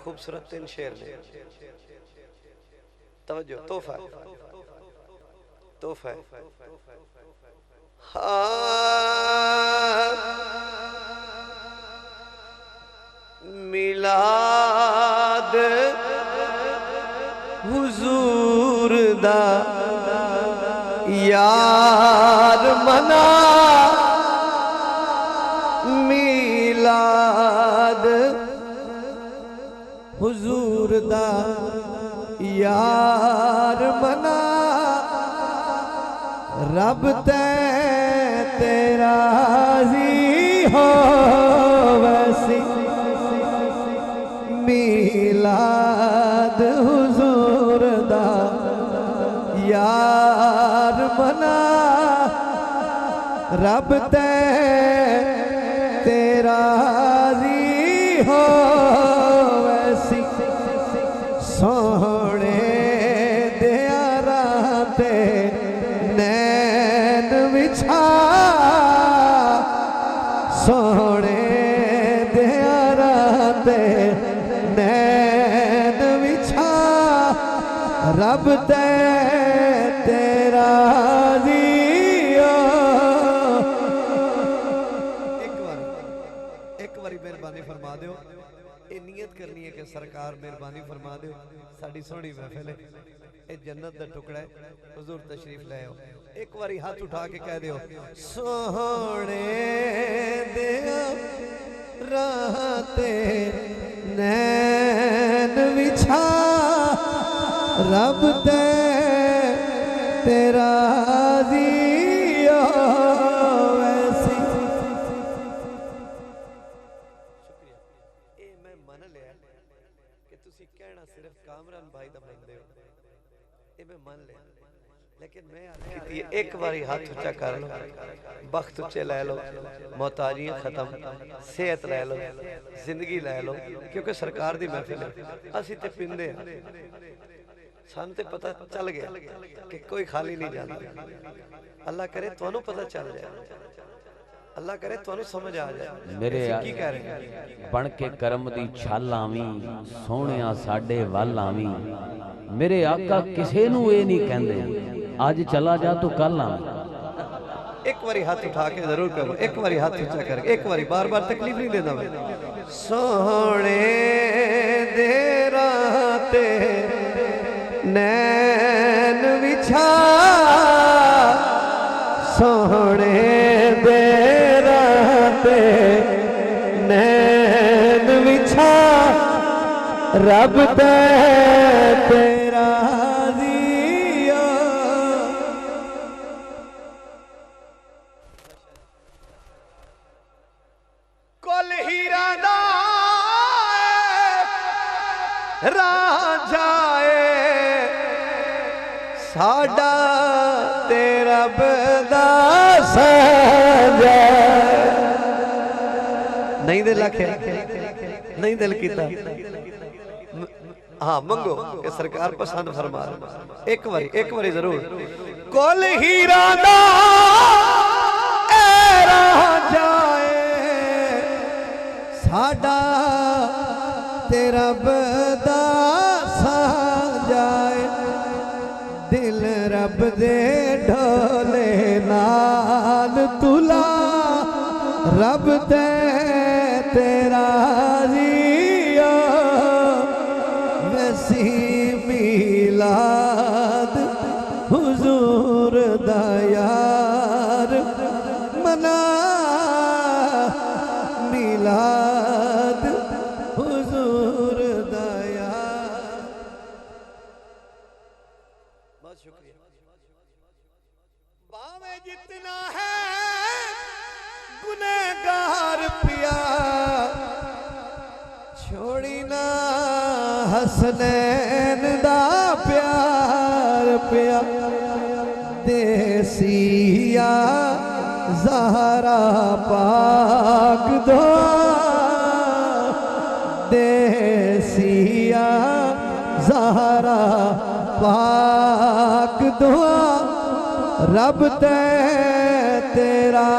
खूबसूरत 3 शेर ने। तवज्जो, तोहफा तोहफा। मिलाद हुजूर दा यार मना, मिलाद हुजूर दा यार मना, रब ते तेरा जी हो वैसी, मिलाद हुजूर दा यार मना, रब ते तेरा जी हो वैसी, सोहणे दिया राते नैन विछा, सोहणे दिया राते नैन विछा, रब ते तेरा जियो। एक बारी मेहरबानी फरमा दो, ये नियत करनी है कि सरकार मेहरबानी फरमा दो, साड़ी सोहनी महफिल है, ये जन्नत दा टुकड़ा है, हुजूर तशरीफ ले आओ। एक बारी हाथ उठा के कह दो, सोहणे दिया राते नैन विछा, रब ते तेरा जियो वैसी। शुक्रिया, मैं मन लिया कि तुसी कहना सिर्फ कामरान भाई दा बंदे हो, ये मैं मन लिया, लेकिन मैं एक बारी हाथ ऊंचा कर लो, बख्त ऊंचे ले लो, मोहताजियां खत्म, सेहत ले लो, जिंदगी ले लो, क्योंकि सरकार दी महफिल है, असी ते पिंदे सानू ते पता चल गया कि कोई खाली नहीं जाता। अल्लाह करे तुहानू पता चल जाए, अल्लाह करे तुहानू समझ आ जाए मेरे की कह रहे हैं। बन के करम दी छल आवी, सोहणिया साडे वल आवी, मेरे आका किसे नू ये नहीं कहंदे आज चला जा तो कल आवी। एक बारी हाथ उठा के जरूर करो, एक बारी हाथ ऊंचा करके, एक बारी, बार बार तकलीफ नहीं देता मैं। सोहणे दे राते नैन विछा, सोहणे दे राते नैन विछा, रब ते तेरा जियो। कुल हीरा दा राजा साडा तेरा बदा सजा, नहीं दिल आखे, नहीं दिल कीता, हाँ मंगो कि सरकार पसंद फरमा। एक बारी जरूर। कुल हीरा दा राजा साडा तेरा बदा सजाए, दिल रब दे ढोले नाल तुला, रब ते तेरा जियो वैसी, मिलाद हुजूर दा यार मना, मिलाद हुजूर दा यार। बहुत शुक्रिया। बावे जितना है गुनहगार पिया, छोड़ी ना हसनैन दा प्यार पिया, देसिया ज़हरा पाक दो, देसिया ज़हरा पाक दुआ, रब ते तेरा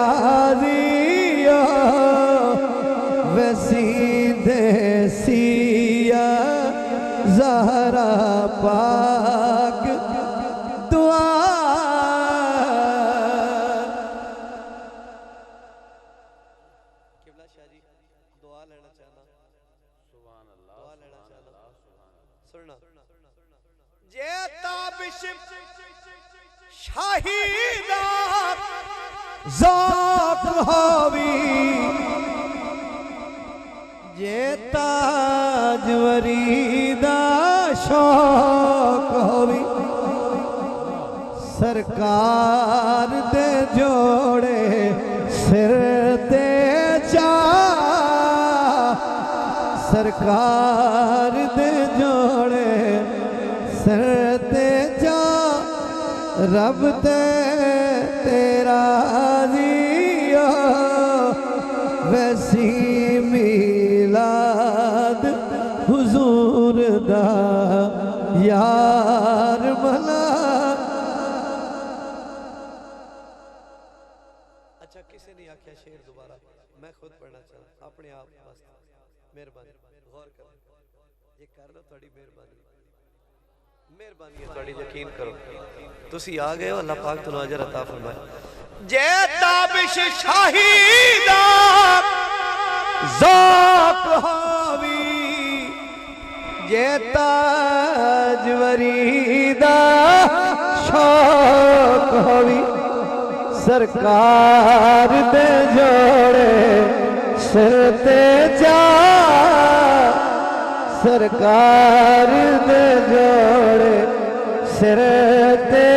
जियो वैसी देसिया। ज़हरा पाक दुआ किबला शाह जी दुआ लेना चाहना सुभान अल्लाह दुआ लेना चाहना सुनना जे ताबिश शाहीदा ज़ौक़ होवी जे ताजवरी दा शौक होवी सरकार दे जोड़े सिर ते चा सरकार दे जोड़े सिर ते चा रब ते तेरा दिया वैसी मिलाद हुजूर दा यार भला। अच्छा किसी ने आख्या शेर दोबारा मैं खुद पढ़ना चाहता अपने आप बस मेहरबानी गौर कर ये कर लो थोड़ी मेहरबानी मेहरबानी है थोड़ी यकीन करो तुसी आ गए हो अल्लाह पाक तुहानू अजर अता फरमाए जे ताबिश शाहीदा ज़ौक़ होवी जे ताजवरी दा शौक होवी सरकार दे जोड़े सिर ते चा सरकार दे जोड़े सिर ते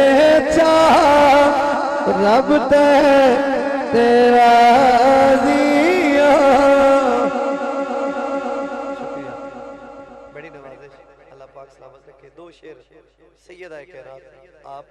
चा रब ते तेरा दिया। शुक्रिया बड़ी नवाजिश अल्लाह पाक सलामत रखे दो शेर सैयद आए कह आप